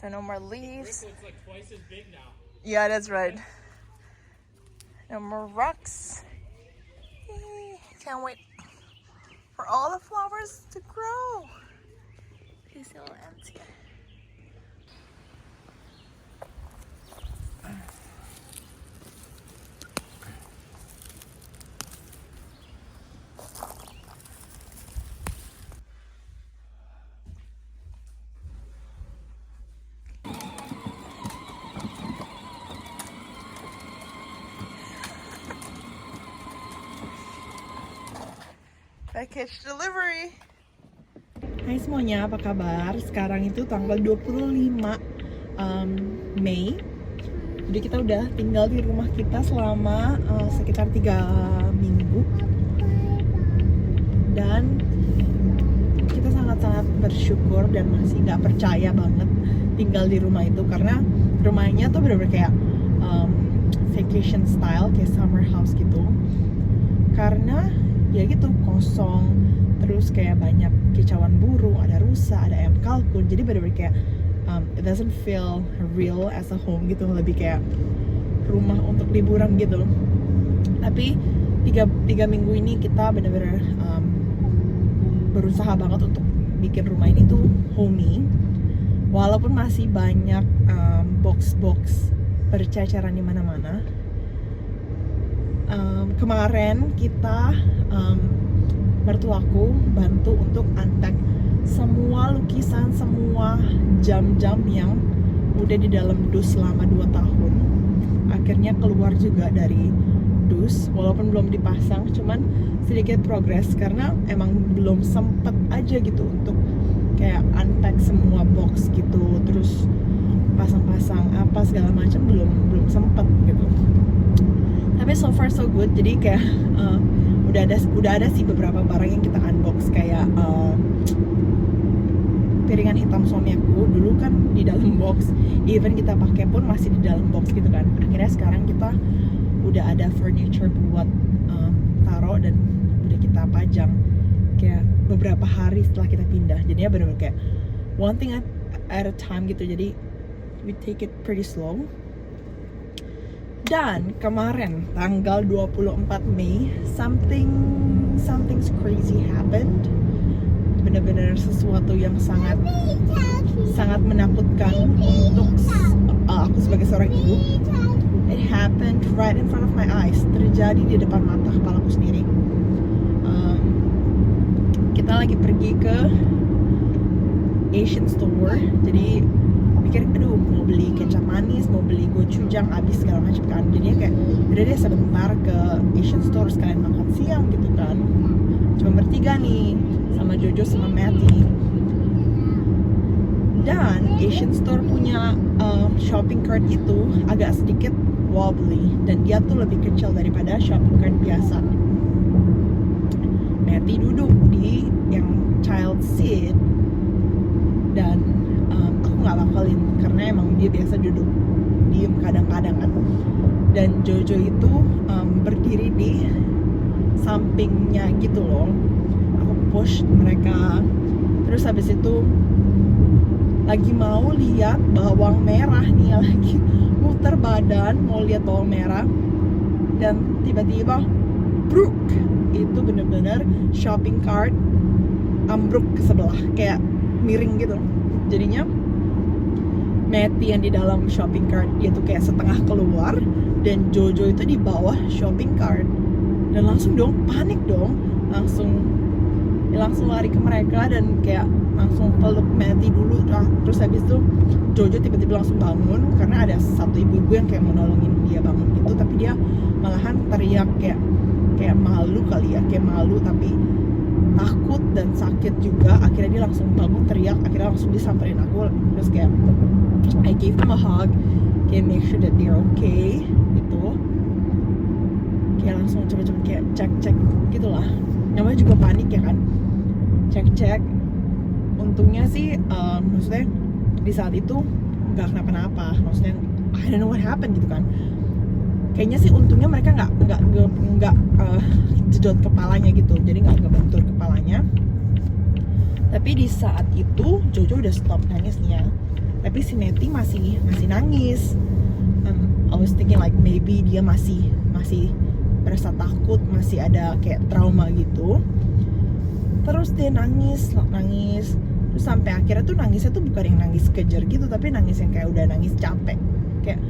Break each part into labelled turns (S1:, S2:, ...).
S1: So no more leaves.
S2: Brick looks like twice as big now.
S1: Yeah, that's right. No more rocks. Can't wait for all the flowers to grow. These little empty. Package delivery. Hai semuanya, apa kabar? Sekarang itu tanggal 25 Mei. Jadi kita udah tinggal di rumah kita selama sekitar 3 minggu. Dan kita sangat-sangat bersyukur dan masih nggak percaya banget tinggal di rumah itu, karena rumahnya tuh bener-bener kayak vacation style, kayak summer house gitu. Karena ya gitu, kosong, terus kayak banyak kicauan burung, ada rusa, ada ayam kalkun, jadi bener-bener kayak it doesn't feel real as a home gitu, lebih kayak rumah untuk liburan gitu. Tapi tiga minggu ini kita bener-bener berusaha banget untuk bikin rumah ini tuh homey, walaupun masih banyak box-box berceceran di mana-mana. Kemarin kita mertuaku bantu untuk unpack semua lukisan, semua jam-jam yang udah di dalam dus selama 2 tahun. Akhirnya keluar juga dari dus, walaupun belum dipasang, cuman sedikit progres karena emang belum sempet aja gitu untuk kayak unpack semua box gitu, terus pasang-pasang apa segala macam belum sempet gitu. Tapi so far so good, jadi kayak udah ada sih beberapa barang yang kita unbox, kayak piringan hitam suami aku dulu kan di dalam box, even kita pakai pun masih di dalam box gitu kan. Akhirnya sekarang kita udah ada furniture buat taruh dan udah kita pajang kayak beberapa hari setelah kita pindah. Jadinya bener-bener kayak one thing at a time gitu, jadi we take it pretty slow. Dan kemarin tanggal 24 Mei something's crazy happened. Benar-benar sesuatu yang sangat menakutkan untuk aku sebagai seorang ibu. It happened right in front of my eyes. Terjadi di depan mata kepalaku sendiri. Kita lagi pergi ke Asian store. Jadi mikir, aduh mau beli kecap manis, mau beli gochujang, habis segala macam kan. Jadinya kayak udah deh sebentar ke Asian store sekalian makan siang gitu kan. Cuma bertiga nih, sama Jojo sama Matty. Dan Asian store punya shopping cart itu agak sedikit wobbly, dan dia tuh lebih kecil daripada shopping cart biasa. Matty duduk di yang child seat, dan aku nggak bakalin karena emang dia biasa duduk diem kadang-kadang kan. Dan Jojo itu berdiri di sampingnya gitu loh. Aku push mereka, terus habis itu lagi mau lihat bawang merah nih, lagi muter badan mau lihat bawang merah, dan tiba-tiba bruk, itu bener-bener shopping cart ambruk ke sebelah, kayak miring gitu. Jadinya Matty yang di dalam shopping cart dia tuh kayak setengah keluar, dan Jojo itu di bawah shopping cart. Dan langsung dong panik dong, langsung lari ke mereka dan kayak langsung peluk Matty dulu. Terus habis itu Jojo tiba-tiba langsung bangun karena ada satu ibu-ibu yang kayak menolongin dia bangun gitu, tapi dia malahan teriak kayak malu kali ya, kayak malu tapi takut dan sakit juga. Akhirnya dia langsung bangun teriak, akhirnya langsung disamperin aku, terus kayak I gave them a hug, kayak make sure that they're okay gitu. Kayak langsung coba-coba kayak cek gitulah, namanya juga panik ya kan, cek. Untungnya sih maksudnya di saat itu nggak kenapa-napa, maksudnya I don't know what happened gitu kan. Kayaknya sih untungnya mereka nggak jedot kepalanya gitu, jadi nggak ngebentur kepalanya. Tapi di saat itu Jojo udah stop nangisnya, tapi si Neti masih nangis. I was thinking like maybe dia masih merasa takut, masih ada kayak trauma gitu. Terus dia nangis terus sampai akhirnya tuh nangisnya tuh bukan yang nangis kejer gitu, tapi nangis yang kayak udah nangis capek, kayak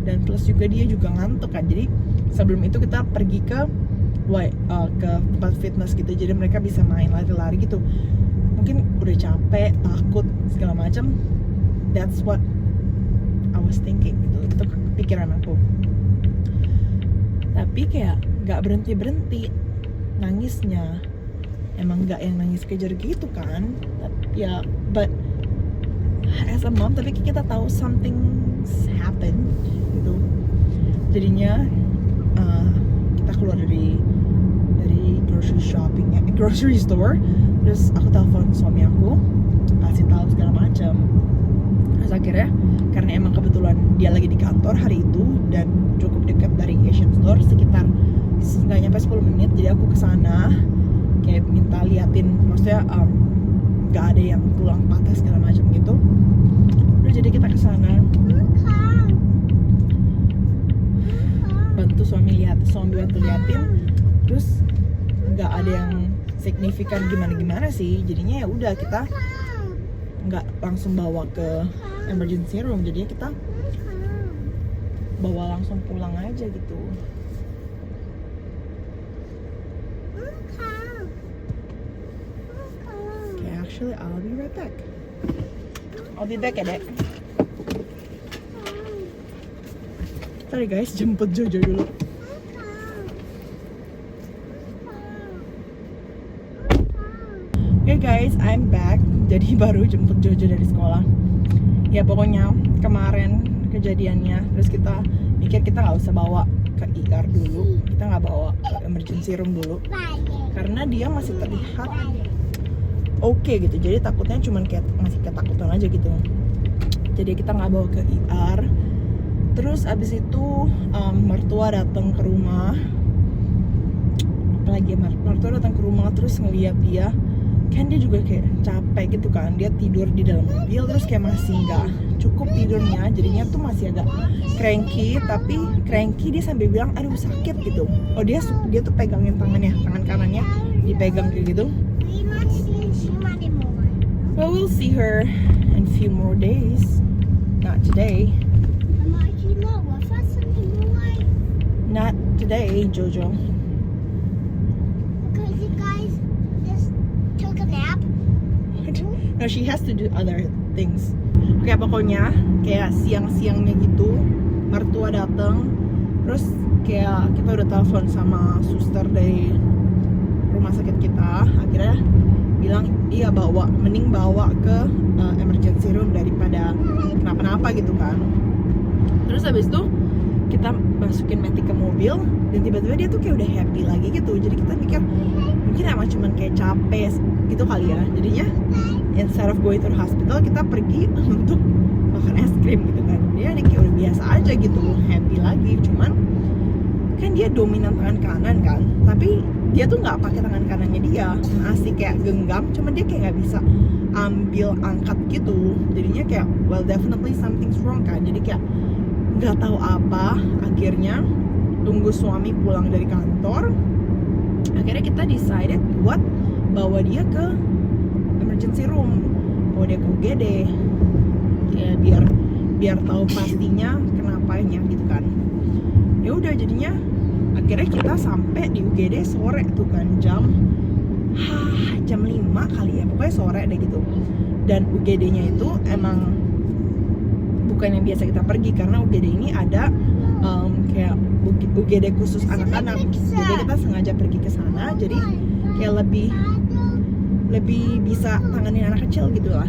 S1: dan plus juga dia juga ngantuk kan. Jadi sebelum itu kita pergi ke tempat fitness gitu, jadi mereka bisa main lari-lari gitu. Mungkin udah capek, takut segala macam. That's what I was thinking gitu, itu pikiran aku. Tapi kayak nggak berhenti nangisnya. Emang nggak yang nangis kejar gitu kan? Ya, but as a mom, tapi kita tahu something's happened gitu. Jadinya kita keluar dari grocery store. Terus aku telepon suami aku, kasih tahu segala macam. Terus akhirnya karena emang kebetulan dia lagi di kantor hari itu dan cukup dekat dari Asian Store, sekitar nggak nyampe 10 menit, jadi aku kesana kayak minta liatin, maksudnya nggak ada yang tulang patah segala macam gitu. Terus jadi kita kesana bantu suami bantu liatin, terus nggak ada yang signifikan gimana sih. Jadinya ya udah, kita nggak langsung bawa ke emergency room, jadinya kita bawa langsung pulang aja gitu. Okay, actually I'll be right back. I'll be back ya, Dek. Sorry guys, jemput Jojo dulu. Okay guys, I'm back. Jadi baru jemput Jojo dari sekolah. Ya pokoknya kemarin kejadiannya, terus kita mikir kita nggak usah bawa ke ER dulu, kita nggak bawa ke emergency room dulu, karena dia masih terlihat oke gitu. Jadi takutnya cuman kayak masih ketakutan aja gitu. Jadi kita nggak bawa ke ER. Terus abis itu mertua datang ke rumah. Apalagi mertua datang ke rumah terus ngeliat dia, kan dia juga kayak capek gitu kan. Dia tidur di dalam mobil, terus kayak masih nggak cukup tidurnya, jadinya tuh masih agak cranky. Tapi cranky dia sambil bilang aduh sakit gitu. Oh dia tuh pegangin tangan kanannya dipegang kayak gitu. Well, we'll see her in a few more days, not today. Not today, Jojo.
S2: Because you guys just took a nap.
S1: No, she has to do other things. Oke, pokoknya kayak siang-siangnya gitu, mertua datang, terus kayak kita udah telepon sama suster dari rumah sakit kita, akhirnya bilang iya mending bawa ke emergency room daripada kenapa-napa gitu kan. Terus habis itu kita masukin Meti ke mobil dan tiba-tiba dia tuh kayak udah happy lagi gitu. Jadi kita mikir mungkin emang cuman kayak capek gitu kali ya. Jadinya instead of going to the hospital, kita pergi untuk makan es krim gitu kan. Dia kayak udah biasa aja gitu, happy lagi. Cuman kan dia dominan tangan kanan kan, tapi dia tuh nggak pakai tangan kanannya, dia masih kayak genggam, cuman dia kayak nggak bisa ambil angkat gitu. Jadinya kayak well definitely something's wrong kan. Jadi kayak nggak tahu apa, akhirnya tunggu suami pulang dari kantor, akhirnya kita decided buat bawa dia ke emergency room, bawa dia ke UGD ya, biar tahu pastinya kenapanya gitu kan. Ya udah, jadinya akhirnya kita sampai di UGD sore tuh kan, jam 5 kali ya, pokoknya sore deh gitu. Dan UGD-nya itu emang bukan yang biasa kita pergi, karena UGD ini ada kayak UGD khusus anak-anak. Jadi kita sengaja pergi ke sana, jadi kayak lebih bisa tanganin anak kecil gitu lah.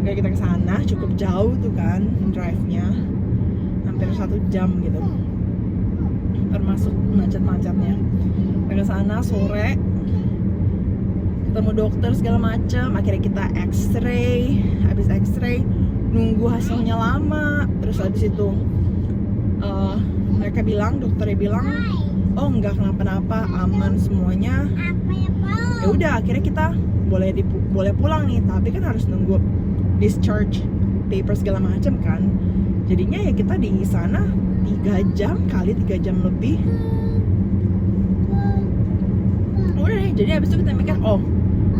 S1: Kayak kita ke sana cukup jauh tuh kan, drive-nya hampir 1 jam gitu, termasuk macet-macetnya. Kita ke sana sore, ketemu dokter segala macam, akhirnya kita X-ray. Habis X-ray nunggu hasilnya lama, terus habis itu dokternya bilang oh enggak kenapa-napa, aman semuanya. Ya udah, akhirnya kita boleh pulang nih, tapi kan harus nunggu discharge paper segala macam kan. Jadinya ya kita di sana 3 jam kali 3 jam lebih. Udah deh, jadi abis itu kita mikir, oh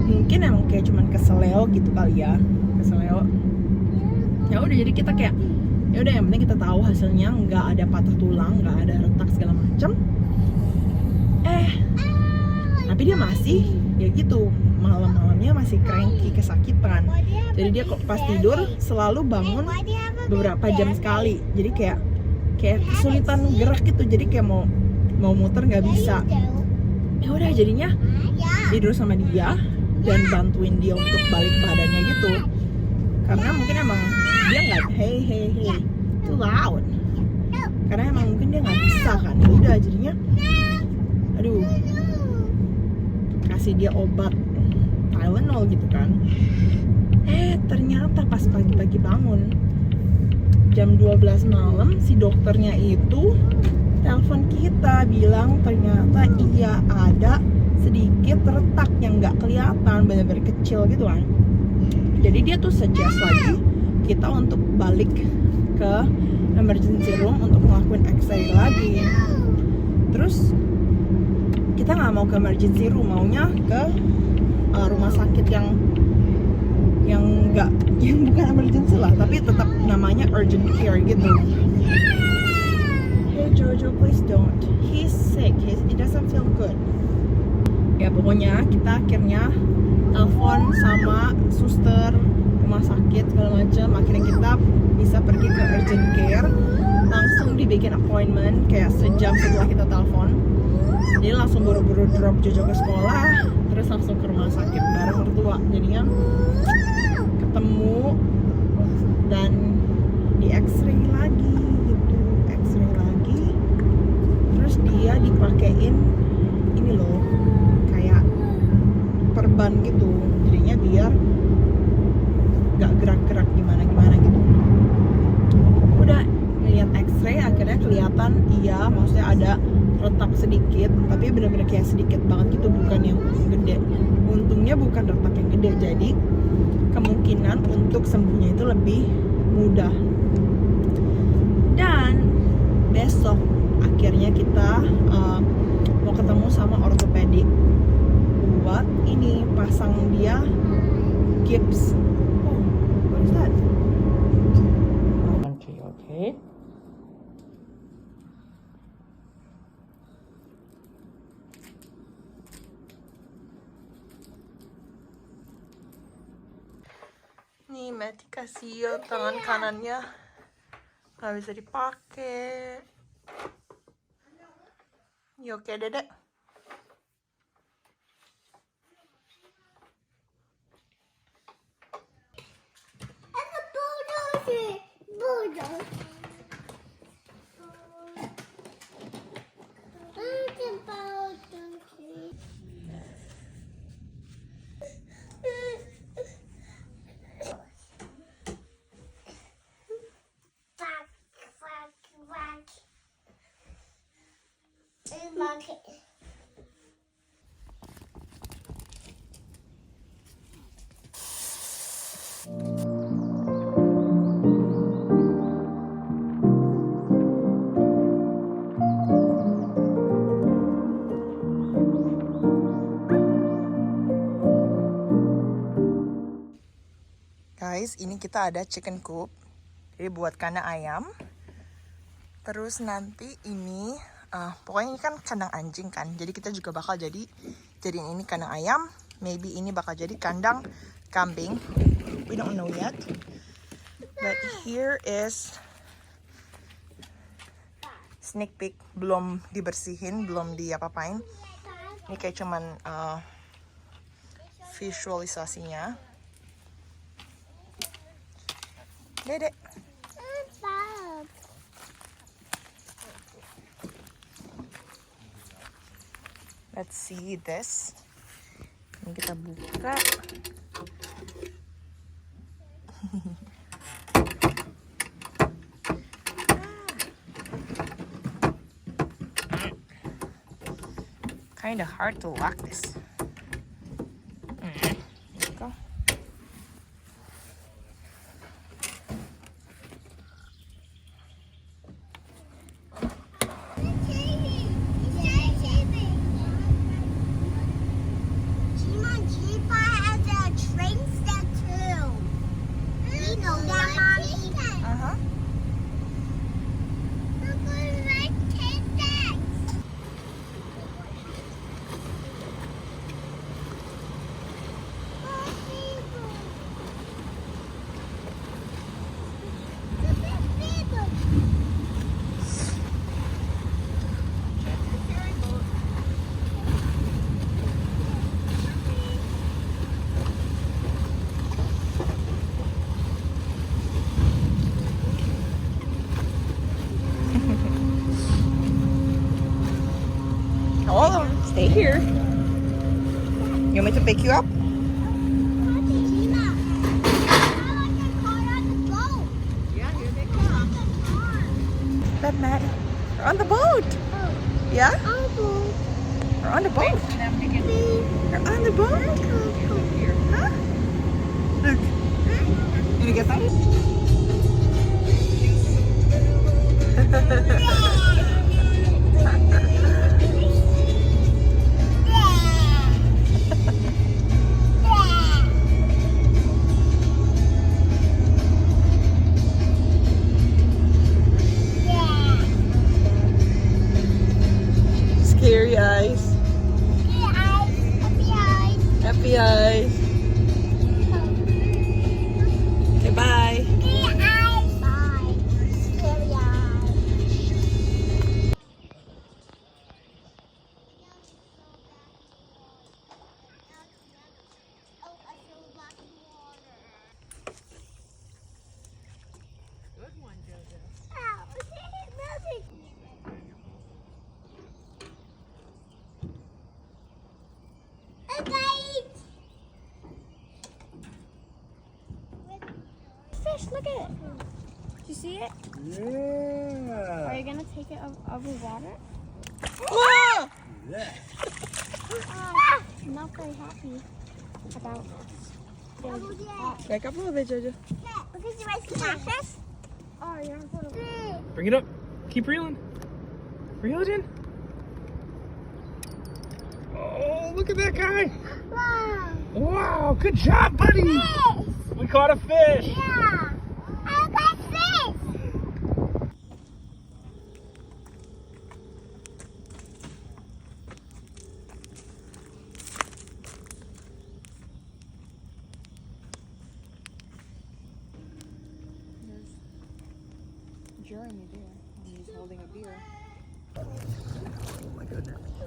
S1: mungkin emang kayak cuman keseleo gitu kali ya, keseleo. Ya udah, jadi kita kayak ya udah, yang penting kita tahu hasilnya nggak ada patah tulang, nggak ada retak segala macam. Tapi dia masih ya gitu, malam-malamnya masih cranky, kesakitan. Jadi dia kok pas tidur selalu bangun beberapa jam sekali. Jadi kayak kesulitan gerak gitu. Jadi kayak mau muter nggak bisa. Ya udah, jadinya tidur sama dia dan bantuin dia untuk balik badannya gitu. Karena mungkin emang dia nggak hey too loud. Karena emang mungkin dia nggak bisa kan. Ya udah, jadinya aduh, kasih dia obat Tylenol gitu kan. Ternyata pas pagi-pagi bangun jam 12 malam si dokternya itu telepon kita bilang ternyata iya ada sedikit retak yang nggak kelihatan, benar-benar kecil gitu kan. Jadi dia tuh suggest lagi kita untuk balik ke emergency room untuk ngelakuin X-ray lagi. Terus kita nggak mau ke emergency room, maunya ke rumah sakit yang bukan emergency lah, tapi tetap namanya urgent care gitu. Hey Jojo, please don't. He's sick. He doesn't feel good. Ya pokoknya kita akhirnya telepon sama suster rumah sakit segala macam. Akhirnya kita bisa pergi ke urgent care. Langsung dibikin appointment kayak sejam setelah kita telepon. Jadi langsung buru-buru drop Jojo ke sekolah, terus langsung ke rumah sakit bareng mertua. Jadinya ketemu dan di X-ray lagi gitu, X-ray lagi. Terus dia dipakein ini loh, kayak perban gitu. Jadinya biar gak gerak-gerak gimana gitu. Udah ngeliat X-ray akhirnya kelihatan iya, maksudnya ada retak sedikit, tapi benar-benar kayak sedikit banget gitu, bukan yang gede. Untungnya bukan retak yang gede, jadi kemungkinan untuk sembuhnya itu lebih mudah. Dan besok akhirnya kita mau ketemu sama ortopedik buat ini pasang dia gips. Oh, what is that? Okay. Nih Matty kasih tangan kanannya nggak bisa dipakai. You okay, Dedek? Guys, ini kita ada chicken coop. Jadi buat kandang ayam. Terus nanti ini pokoknya ini kan kandang anjing kan. Jadi kita juga bakal jadiin ini kandang ayam. Maybe ini bakal jadi kandang kambing. We don't know yet. But here is sneak peek, belum dibersihin, belum diapa-apain. Ini kayak cuman visualisasinya. Dedek. Let's see this. Ini kita buka. Kinda hard to lock this.
S2: know that, Mommy.
S1: Uh-huh.
S2: I'm going to take that.
S1: Hold on. Stay here. You want me to pick you up? But Maddie, we're on the boat. Yeah? We're on the boat. We're on the boat. Huh? Look. You gonna get that? Scary eyes. Happy eyes. Okay, bye.
S3: Good one, Jojo.
S2: Fish, look at it. Did you see it?
S4: Yeah.
S2: Are you gonna take it over water?
S1: Whoa!
S2: I'm not very happy about it.
S1: Back up a little bit, Jojo.
S2: Look at my splashes. Oh, you're on photo.
S4: Bring it up. Keep reeling. Reel it in. Oh, look at that guy.
S2: Wow.
S4: Wow, good job, buddy.
S2: Fish.
S4: We caught a fish.
S2: Yeah. I got fish.
S3: Jeremy there. He's holding a beer.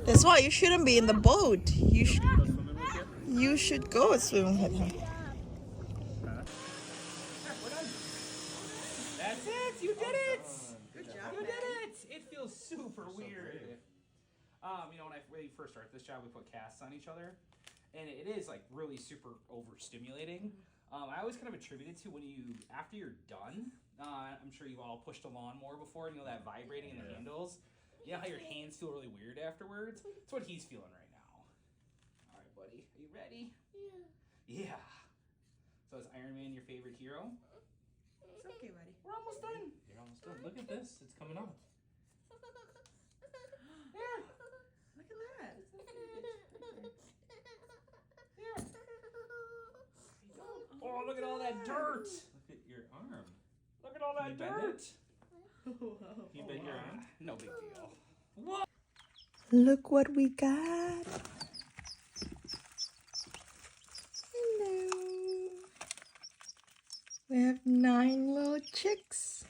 S1: That's why you shouldn't be in the boat. You should go swimming with him.
S4: That's it. You did it. Good job. You did it. It feels super weird. When I really first started this job, we put casts on each other, and it is like really super overstimulating. I always kind of attribute it to when after you're done. I'm sure you've all pushed a lawnmower before, and that vibrating in the handles. You know how your hands feel really weird afterwards? That's what he's feeling right now. All right, buddy. Are you ready? Yeah. So is Iron Man your favorite hero?
S1: It's okay, buddy.
S4: We're almost done. You're almost done. Look at this. It's coming out. There.
S1: Look at that.
S4: There. Oh, look at all that dirt. Look at your arm. Look at all that dirt. You bend your arm? No big deal. What?
S1: Look what we got. Hello. We have 9 little chicks.